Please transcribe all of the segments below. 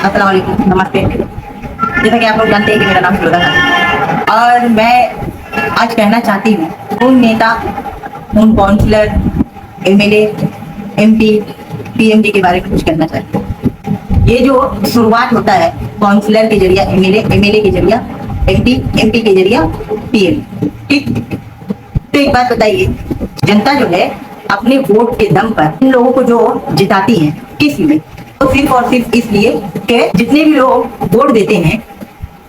अस्सलाम वालेकुम, नमस्ते। जैसा कि आप लोग जानते हैं कि मेरा नाम फिरोजा है और मैं आज कहना चाहती हूँ उन नेता, उन काउंसलर, एमएलए, एमपी, पीएमडी के बारे में कुछ कहना चाहती हूँ। ये जो शुरुआत होता है काउंसलर के जरिए एमएलए के जरिए एमपी के जरिए पीएम, ठीक। तो एक बात बताइए, जनता जो है अपने वोट के दम पर इन लोगों को जो जिताती है किस लिए? तो सिर्फ और सिर्फ इसलिए कि जितने भी लोग वोट देते हैं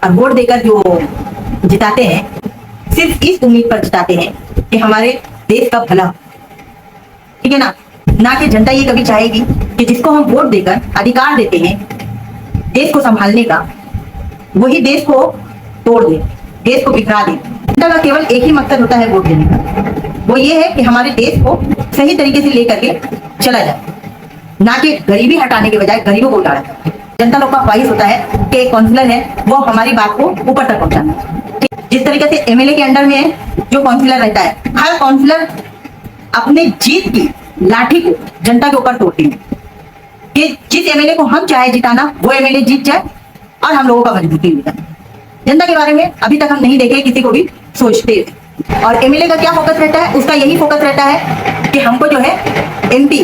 और वोट देकर जो जिताते हैं, सिर्फ इस उम्मीद पर जिताते हैं कि हमारे देश का भला, ठीक है ना कि जनता ये कभी चाहेगी कि जिसको हम वोट देकर अधिकार देते हैं देश को संभालने का, वही देश को तोड़ दे, देश को बिखरा दे। जनता का केवल एक ही मकसद होता है वोट देने का, वो ये है कि हमारे देश को सही तरीके से लेकर के चला जाए, ना कि गरीबी हटाने के बजाय गरीबों को उड़ाना। जनता लोग का ख्वाहिश होता है कि एक काउंसलर है वो हमारी बात को ऊपर तक पहुंचाना। जिस तरीके से एमएलए के अंडर में जो काउंसलर रहता है, हर काउंसलर अपने जीत की लाठी को जनता के ऊपर तोड़ते हैं कि जिस एमएलए को हम चाहे जिताना वो एमएलए जीत जाए और हम लोगों का मजबूती मिल जाए। जनता के बारे में अभी तक हम नहीं देखे किसी को भी सोचते। और एमएलए का क्या फोकस रहता है? उसका यही फोकस रहता है कि हमको जो है एमपी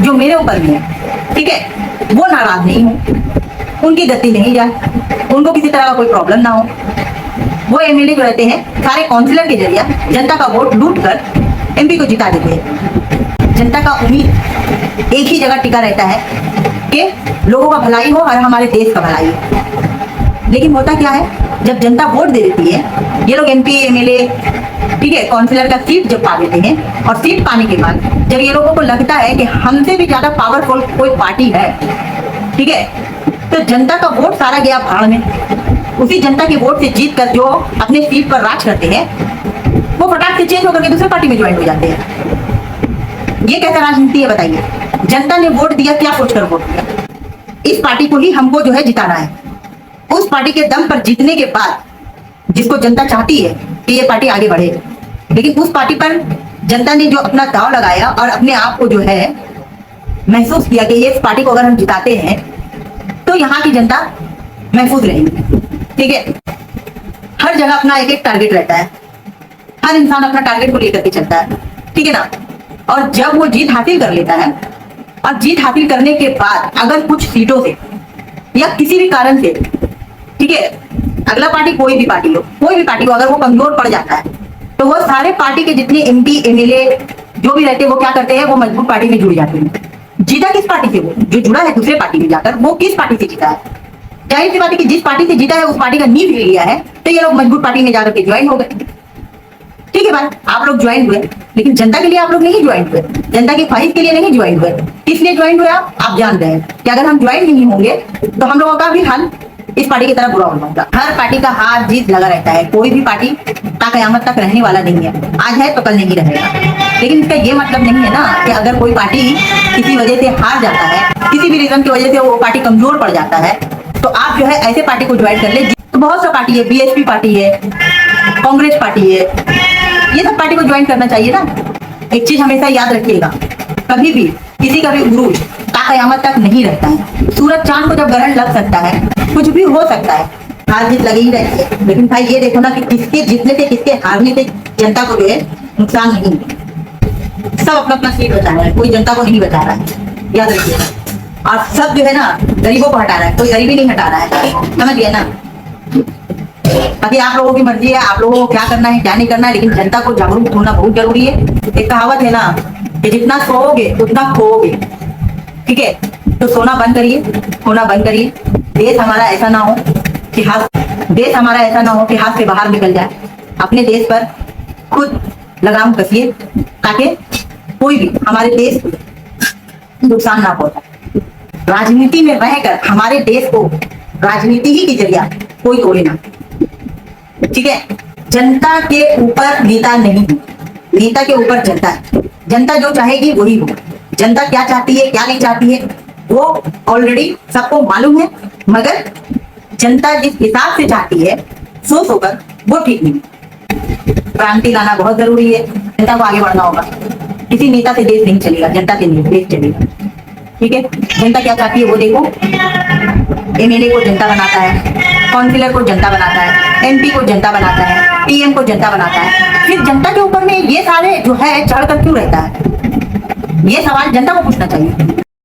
जो मेरे ऊपर भी है, ठीक है, वो नाराज नहीं हो, उनकी गति नहीं जाए, उनको किसी तरह का कोई प्रॉब्लम ना हो। वो एमएलए जो रहते हैं सारे काउंसलर के जरिए जनता का वोट लूट कर एमपी को जिता देते हैं। जनता का उम्मीद एक ही जगह टिका रहता है कि लोगों का भलाई हो और हमारे देश का भलाई हो। लेकिन होता क्या है, जब जनता वोट दे देती है, ये लोग एमपी एमएलए, ठीक है, काउंसलर का सीट जब पा देते हैं और सीट पाने के बाद जब ये लोगों को लगता है कि हमसे भी ज्यादा पावरफुल कोई पार्टी है, ठीक है, तो जनता का वोट सारा गया भाड़ में। उसी जनता के वोट से जीत कर जो अपने सीट पर राज करते हैं वो फटाक से चेंज होकर के दूसरी पार्टी में ज्वाइन हो जाते हैं। ये कैसा राजनीति है बताइए? जनता ने वोट दिया, क्या सोचकर वोट दिया? इस पार्टी को ही हमको जो है जिताना है। उस पार्टी के दम पर जीतने के बाद जिसको जनता चाहती है कि ये पार्टी आगे बढ़े, लेकिन उस पार्टी पर जनता ने जो अपना दांव लगाया और अपने आप को जो है महसूस किया कि ये इस पार्टी को अगर हम जिताते हैं तो यहाँ की जनता महफूज रहेगी, ठीक है। हर जगह अपना एक एक टारगेट रहता है, हर इंसान अपना टारगेट को लेकर के चलता है, ठीक है ना। और जब वो जीत हासिल कर लेता है और जीत हासिल करने के बाद अगर कुछ सीटों से या किसी भी कारण से, ठीक है, अगला पार्टी कोई भी पार्टी हो अगर वो कमजोर पड़ जाता है तो वो सारे पार्टी के जितने एमपी एमएलए जो भी रहते हैं वो क्या करते हैं, वो मजबूत पार्टी में जुड़ जाते हैं। जीता किस पार्टी से? वो जो जुड़ा है दूसरे पार्टी में जाकर, वो किस पार्टी से जीता है? जाहिर सी बात है कि जिस पार्टी से जीता है उस पार्टी का नींव ले लिया है, तो ये लोग मजबूत पार्टी में जाकर के ज्वाइन हो गए, ठीक है बात। आप लोग ज्वाइन हुए, लेकिन जनता के लिए आप लोग नहीं ज्वाइन हुए, जनता की ख्वाहिश के लिए नहीं ज्वाइन हुए। किस लिए ज्वाइन हुए आप जान रहे हैं कि अगर हम ज्वाइन नहीं होंगे तो हम लोगों का भी हाल इस पार्टी की तरह बुरा होगा। हर पार्टी का हार जीत लगा रहता है, कोई भी पार्टी ता कयामत तक रहने वाला नहीं है। आज है तो कल नहीं रहेगा। लेकिन इसका ये मतलब नहीं है ना कि अगर कोई पार्टी किसी वजह से हार जाता है, किसी भी रीजन की वजह से वो पार्टी कमजोर पड़ जाता है, तो आप जो है ऐसे पार्टी को ज्वाइन कर ले। तो बहुत सा पार्टी है, बीएसपी पार्टी है, कांग्रेस पार्टी है, ये सब पार्टी को ज्वाइन करना चाहिए ना। एक चीज हमेशा याद रखिएगा, कभी भी किसी का भी उरूज कयामत तक नहीं रहता है। सूरज चांद को जब ग्रहण लग सकता है, कुछ भी हो सकता है, हार जीत लगी ही रहती है। लेकिन भाई ये देखो ना कि किसके जीतने से किसके हारने से जनता को जो है नुकसान नहीं है। सब अपना अपना सीट बचा रहा है, कोई जनता को नहीं बचा रहा है, याद रखिएगा। और सब जो है ना गरीबों को हटा रहा है, कोई गरीबी नहीं हटा रहा है, समझ गए ना। बाकी आप लोगों की मर्जी है, आप लोगों को क्या करना है क्या नहीं करना है, लेकिन जनता को जागरूक होना बहुत जरूरी है। एक कहावत है ना कि जितना सोओगे उतना खोओगे, ठीक है। तो सोना बंद करिए, खोना बंद करिए। देश हमारा ऐसा ना हो कि हाथ से बाहर निकल जाए। अपने देश पर खुद लगाम कसिए ताकि कोई भी हमारे देश को नुकसान ना पहुंचाए। राजनीति में रहकर हमारे देश को राजनीति ही के जरिए कोई तोड़े ना, ठीक है। जनता के ऊपर नेता नहीं, नेता के ऊपर जनता है। जनता जो चाहेगी वही होगा। जनता क्या चाहती है क्या नहीं चाहती है वो ऑलरेडी सबको मालूम है, मगर जनता जिस हिसाब से चाहती है सोच होकर वो ठीक नहीं। क्रांति लाना बहुत जरूरी है, जनता को आगे बढ़ना होगा। किसी नेता से देश नहीं चलेगा, जनता से देश चलेगा। ठीक है, जनता क्या चाहती है वो देखो। एमएलए को जनता बनाता है, काउंसिलर को जनता बनाता है, एमपी को जनता बनाता है, पीएम को जनता बनाता है। फिर जनता के ऊपर में ये सारे जो है चढ़ कर क्यों रहता है? ये सवाल जनता को पूछना चाहिए।